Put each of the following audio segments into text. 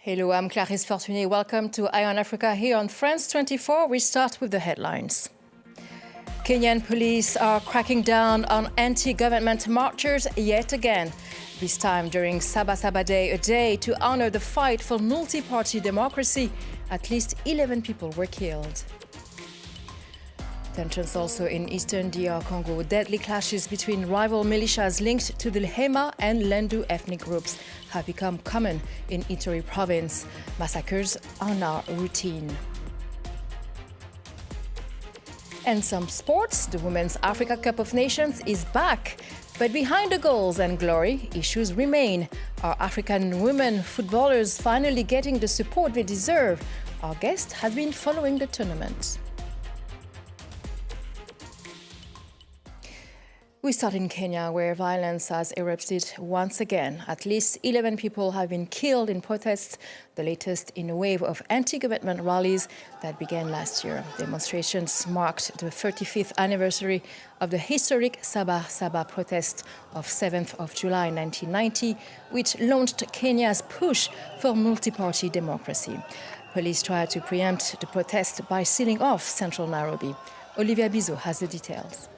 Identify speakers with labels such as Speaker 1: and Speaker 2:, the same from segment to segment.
Speaker 1: Hello, I'm Clarisse Fortuné. Welcome to Eye on Africa here on France 24. We start with the headlines. Kenyan police are cracking down on anti-government marchers yet again. This time during Saba Saba Day, a day to honor the fight for multi-party democracy. At least 11 people were killed. Tensions also in eastern DR Congo. Deadly clashes between rival militias linked to the Hema and Lendu ethnic groups have become common in Ituri province. Massacres are now routine. And some sports. The Women's Africa Cup of Nations is back. But behind the goals and glory, issues remain. Are African women footballers finally getting the support they deserve? Our guest has been following the tournament. We start in Kenya, where violence has erupted once again. At least 11 people have been killed in protests, the latest in a wave of anti-government rallies that began last year. Demonstrations marked the 35th anniversary of the historic Saba Saba protest of 7th of July 1990, which launched Kenya's push for multi-party democracy. Police tried to preempt the protest by sealing off central Nairobi. Olivia Bizot has the details.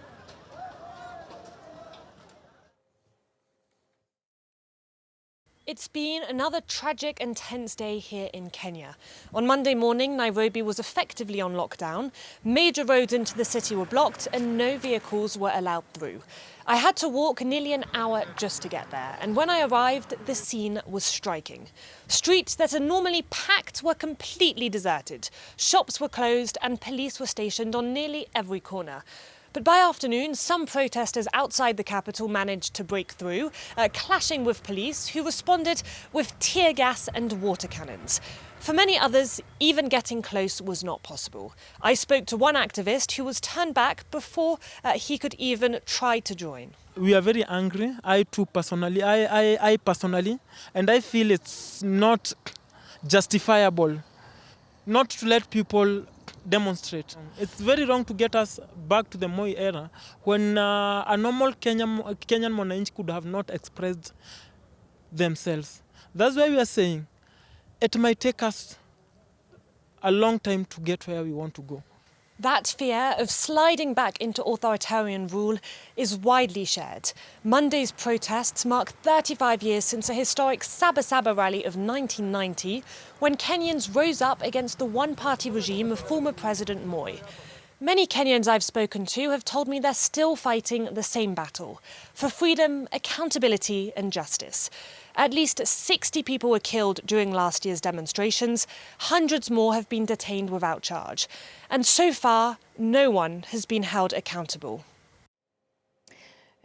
Speaker 2: It's been another tragic and tense day here in Kenya. On Monday morning, Nairobi was effectively on lockdown. Major roads into the city were blocked and no vehicles were allowed through. I had to walk nearly an hour just to get there, and when I arrived, the scene was striking. Streets that are normally packed were completely deserted. Shops were closed and police were stationed on nearly every corner. But by afternoon, some protesters outside the capital managed to break through, clashing with police, who responded with tear gas and water cannons. For many others, even getting close was not possible. I spoke to one activist who was turned back before he could even try to join.
Speaker 3: We are very angry, I too personally, I personally, and I feel it's not justifiable not to let people demonstrate. It's very wrong to get us back to the Moi era when a normal Kenyan mwananchi could have not expressed themselves. That's why we are saying it might take us a long time to get where we want to go.
Speaker 2: That fear of sliding back into authoritarian rule is widely shared. Monday's protests mark 35 years since a historic Saba Saba rally of 1990, when Kenyans rose up against the one-party regime of former President Moi. Many Kenyans I've spoken to have told me they're still fighting the same battle for freedom, accountability and justice. At least 60 people were killed during last year's demonstrations. Hundreds more have been detained without charge. And so far, no one has been held accountable.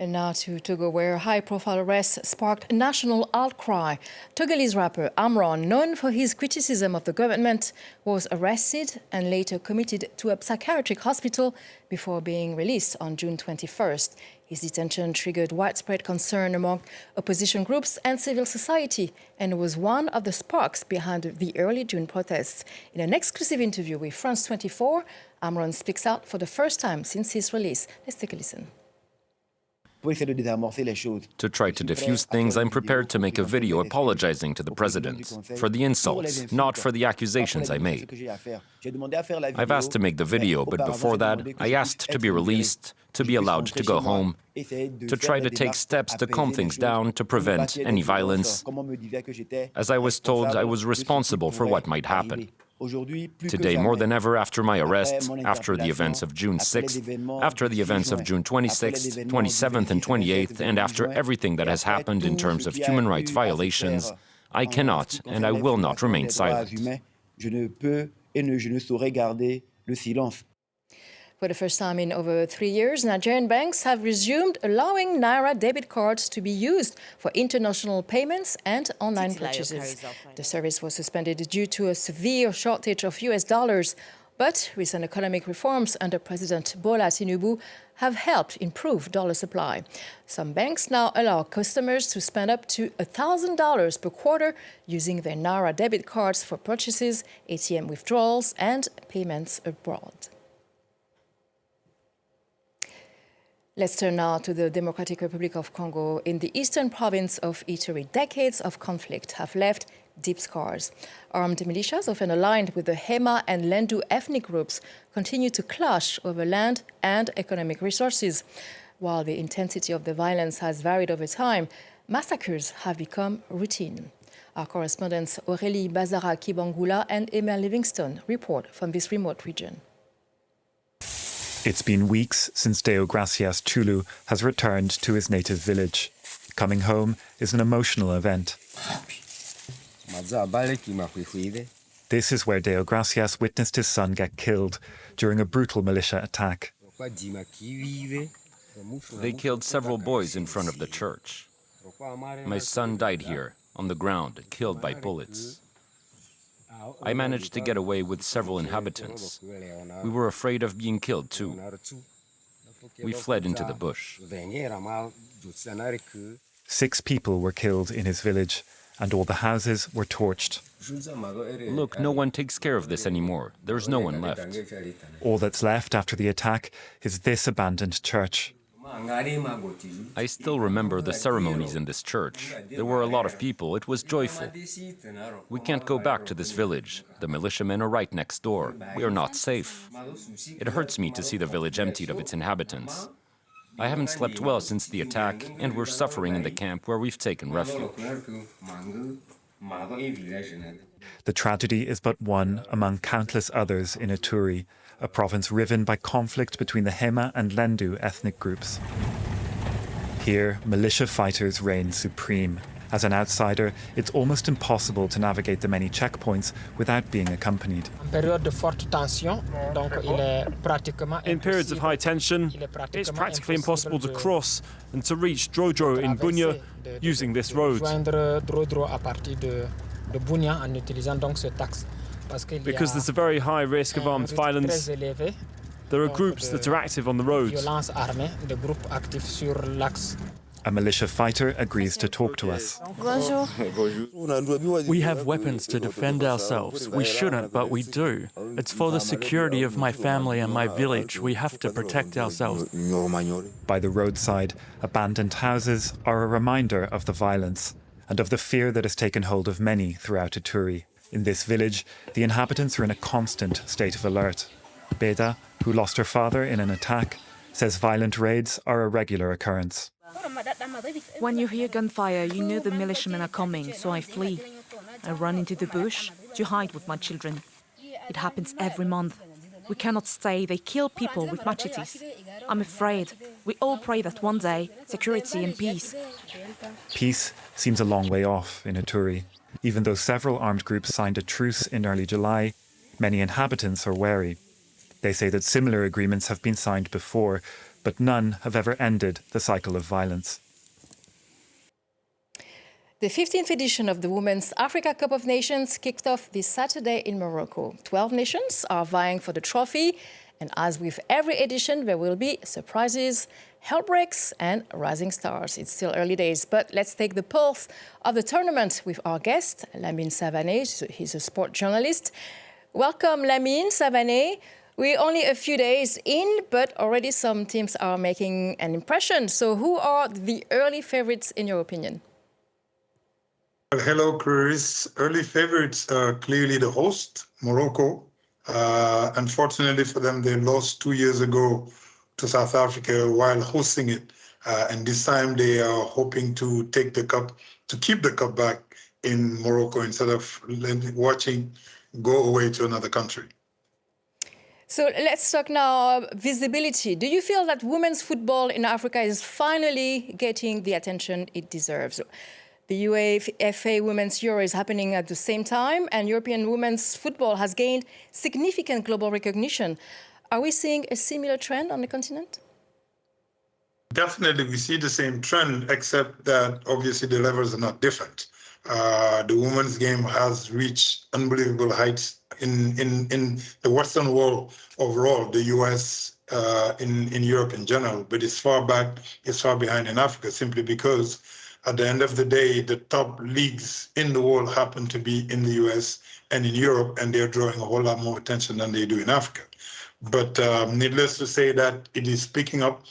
Speaker 1: And now to Togo, where high-profile arrests sparked national outcry. Togolese rapper Aamron, known for his criticism of the government, was arrested and later committed to a psychiatric hospital before being released on June 21st. His detention triggered widespread concern among opposition groups and civil society and was one of the sparks behind the early June protests. In an exclusive interview with France 24, Amron speaks out for the first time since his release. Let's take a listen.
Speaker 4: To try to diffuse things, I'm prepared to make a video apologizing to the president for the insults, not for the accusations I made. I've asked to make the video, but before that, I asked to be released, to be allowed to go home, to try to take steps to calm things down, to prevent any violence. As I was told, I was responsible for what might happen. Today, more than ever after my arrest, after the events of June 6th, after the events of June 26th, 27th and 28th, and after everything that has happened in terms of human rights violations, I cannot and I will not remain silent.
Speaker 1: For the first time in over 3 years, Nigerian banks have resumed allowing Naira debit cards to be used for international payments and online purchases. The service was suspended due to a severe shortage of US dollars, but recent economic reforms under President Bola Tinubu have helped improve dollar supply. Some banks now allow customers to spend up to $1,000 per quarter using their Naira debit cards for purchases, ATM withdrawals, and payments abroad. Let's turn now to the Democratic Republic of Congo. In the eastern province of Ituri, decades of conflict have left deep scars. Armed militias, often aligned with the Hema and Lendu ethnic groups, continue to clash over land and economic resources. While the intensity of the violence has varied over time, massacres have become routine. Our correspondents Aurélie Bazara Kibangula and Emma Livingston report from this remote region.
Speaker 5: It's been weeks since Deogracias Chulu has returned to his native village. Coming home is an emotional event. This is where Deogracias witnessed his son get killed during a brutal militia attack.
Speaker 4: They killed several boys in front of the church. My son died here, on the ground, killed by bullets. I managed to get away with several inhabitants. We were afraid of being killed too. We fled into the bush.
Speaker 5: 6 people were killed in his village, and all the houses were torched.
Speaker 4: Look, no one takes care of this anymore. There's no one left.
Speaker 5: All that's left after the attack is this abandoned church.
Speaker 4: I still remember the ceremonies in this church. There were a lot of people. It was joyful. We can't go back to this village. The militiamen are right next door. We are not safe. It hurts me to see the village emptied of its inhabitants. I haven't slept well since the attack, and we're suffering in the camp where we've taken refuge.
Speaker 5: The tragedy is but one among countless others in Ituri, a province riven by conflict between the Hema and Lendu ethnic groups. Here, militia fighters reign supreme. As an outsider, it's almost impossible to navigate the many checkpoints without being accompanied.
Speaker 6: In periods of high tension, it's practically impossible to cross and to reach Drodro in Bunya using this road. Because there's a very high risk of armed violence, there are groups that are active on the roads.
Speaker 5: A militia fighter agrees to talk to us.
Speaker 7: We have weapons to defend ourselves. We shouldn't, but we do. It's for the security of my family and my village. We have to protect ourselves.
Speaker 5: By the roadside, abandoned houses are a reminder of the violence and of the fear that has taken hold of many throughout Ituri. In this village, the inhabitants are in a constant state of alert. Beda, who lost her father in an attack, says violent raids are a regular occurrence.
Speaker 8: When you hear gunfire, you know the militiamen are coming, so I flee. I run into the bush to hide with my children. It happens every month. We cannot stay. They kill people with machetes. I'm afraid. We all pray that one day, security and peace.
Speaker 5: Peace seems a long way off in Ituri. Even though several armed groups signed a truce in early July, many inhabitants are wary. They say that similar agreements have been signed before, but none have ever ended the cycle of violence.
Speaker 1: The 15th edition of the Women's Africa Cup of Nations kicked off this Saturday in Morocco. 12 nations are vying for the trophy, and as with every edition, there will be surprises, heartbreaks and rising stars. It's still early days, but let's take the pulse of the tournament with our guest, Lamine Savané. He's a sport journalist. Welcome, Lamine Savané. We're only a few days in, but already some teams are making an impression. So who are the early favorites in your opinion?
Speaker 9: Well, hello, Chris. Early favorites are clearly the host, Morocco. Unfortunately for them, they lost 2 years ago to South Africa while hosting it. And this time they are hoping to take the cup, to keep the cup back in Morocco instead of watching go away to another country.
Speaker 1: So let's talk now visibility. Do you feel that women's football in Africa is finally getting the attention it deserves? The UEFA Women's Euro is happening at the same time, and European women's football has gained significant global recognition. Are we seeing a similar trend on the continent?
Speaker 9: Definitely, we see the same trend, except that obviously the levels are not different. The women's game has reached unbelievable heights in the Western world overall, the US, in Europe in general, but it's far behind in Africa, simply because at the end of the day, the top leagues in the world happen to be in the US and in Europe, and they're drawing a whole lot more attention than they do in Africa. But needless to say that it is picking up.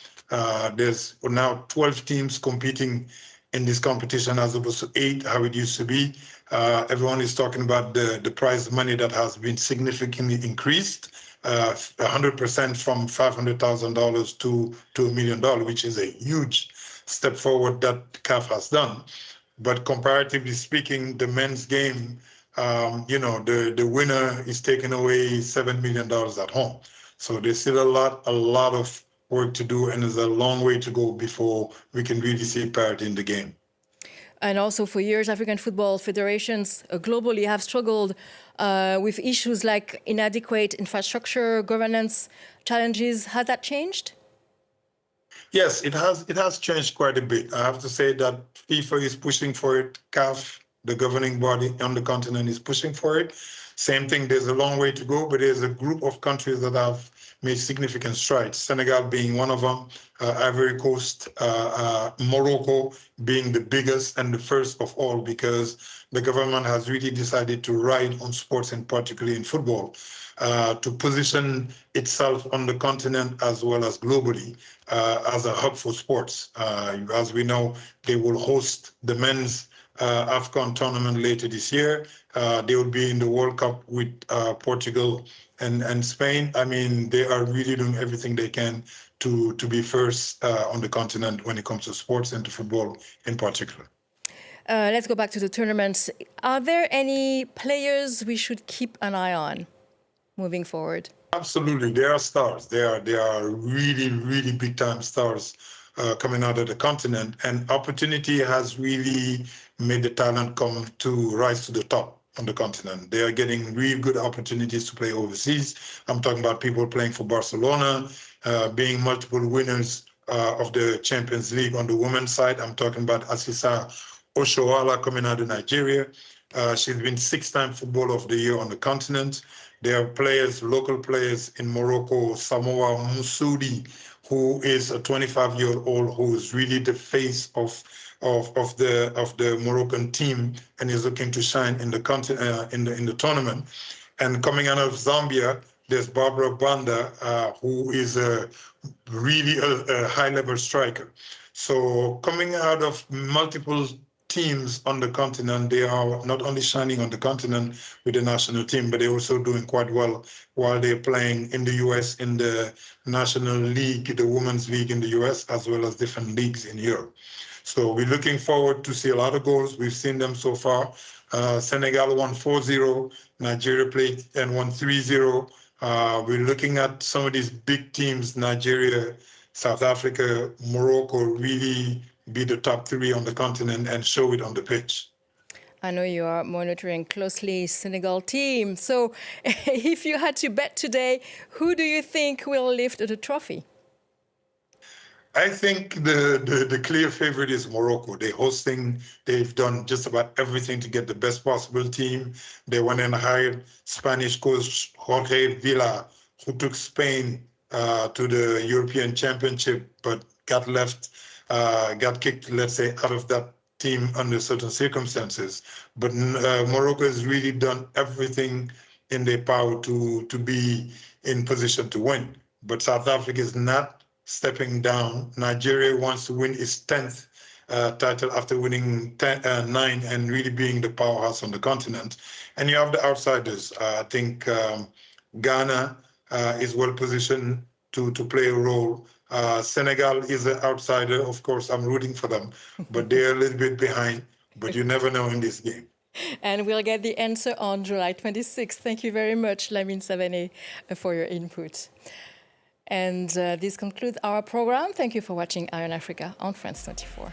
Speaker 9: There's now 12 teams competing in this competition as opposed to 8, how it used to be. Everyone is talking about the prize money that has been significantly increased, 100% from $500,000 to $1 million, which is a huge step forward that CAF has done. But comparatively speaking, the men's game, the winner is taking away $7 million at home. So there's still a lot of work to do, and there's a long way to go before we can really see parity in the game.
Speaker 1: And also for years, African football federations globally have struggled with issues like inadequate infrastructure, governance challenges. Has that changed?
Speaker 9: Yes, it has changed quite a bit. I have to say that FIFA is pushing for it. CAF, the governing body on the continent, is pushing for it. Same thing, there's a long way to go, but there's a group of countries that have made significant strides, Senegal being one of them, Ivory Coast, Morocco being the biggest and the first of all, because the government has really decided to ride on sports, and particularly in football, to position itself on the continent as well as globally as a hub for sports. As we know, they will host the men's AFCON tournament later this year. They will be in the World Cup with Portugal and Spain. I mean, they are really doing everything they can to be first on the continent when it comes to sports and to football in particular.
Speaker 1: Let's go back to the tournaments. Are there any players we should keep an eye on moving forward?
Speaker 9: Absolutely, there are stars. There are really, really big time stars coming out of the continent, and opportunity has really made the talent come to rise to the top on the continent. They are getting really good opportunities to play overseas. I'm talking about people playing for Barcelona, being multiple winners of the Champions League on the women's side. I'm talking about Asisa Oshoala coming out of Nigeria. She's been 6-time Footballer of the Year on the continent. There are players, local players in Morocco, Samoa Moussoudi, who is a 25-year-old who is really the face of the Moroccan team and is looking to shine in the in the tournament. And coming out of Zambia, there's Barbara Banda, who is really a high-level striker. So coming out of multiple teams on the continent, they are not only shining on the continent with the national team, but they're also doing quite well while they're playing in the US in the National League, the Women's League in the US, as well as different leagues in Europe. So we're looking forward to see a lot of goals. We've seen them so far. Senegal won 4-0, Nigeria played and won 3-0. We're looking at some of these big teams, Nigeria, South Africa, Morocco, really be the top 3 on the continent and show it on the pitch.
Speaker 1: I know you are monitoring closely Senegal team. So if you had to bet today, who do you think will lift the trophy?
Speaker 9: I think the clear favorite is Morocco. They're hosting. They've done just about everything to get the best possible team. They went and hired Spanish coach Jorge Villa, who took Spain to the European Championship, but got kicked, let's say, out of that team under certain circumstances. But Morocco has really done everything in their power to be in position to win. But South Africa is not stepping down. Nigeria wants to win its 10th title after winning 9 and really being the powerhouse on the continent. And you have the outsiders. I think Ghana is well positioned to play a role. Senegal is an outsider. Of course, I'm rooting for them, but they're a little bit behind. But you never know in this game.
Speaker 1: And we'll get the answer on July 26th. Thank you very much, Lamine Savané, for your input. And this concludes our program. Thank you for watching Eye on Africa on France 24.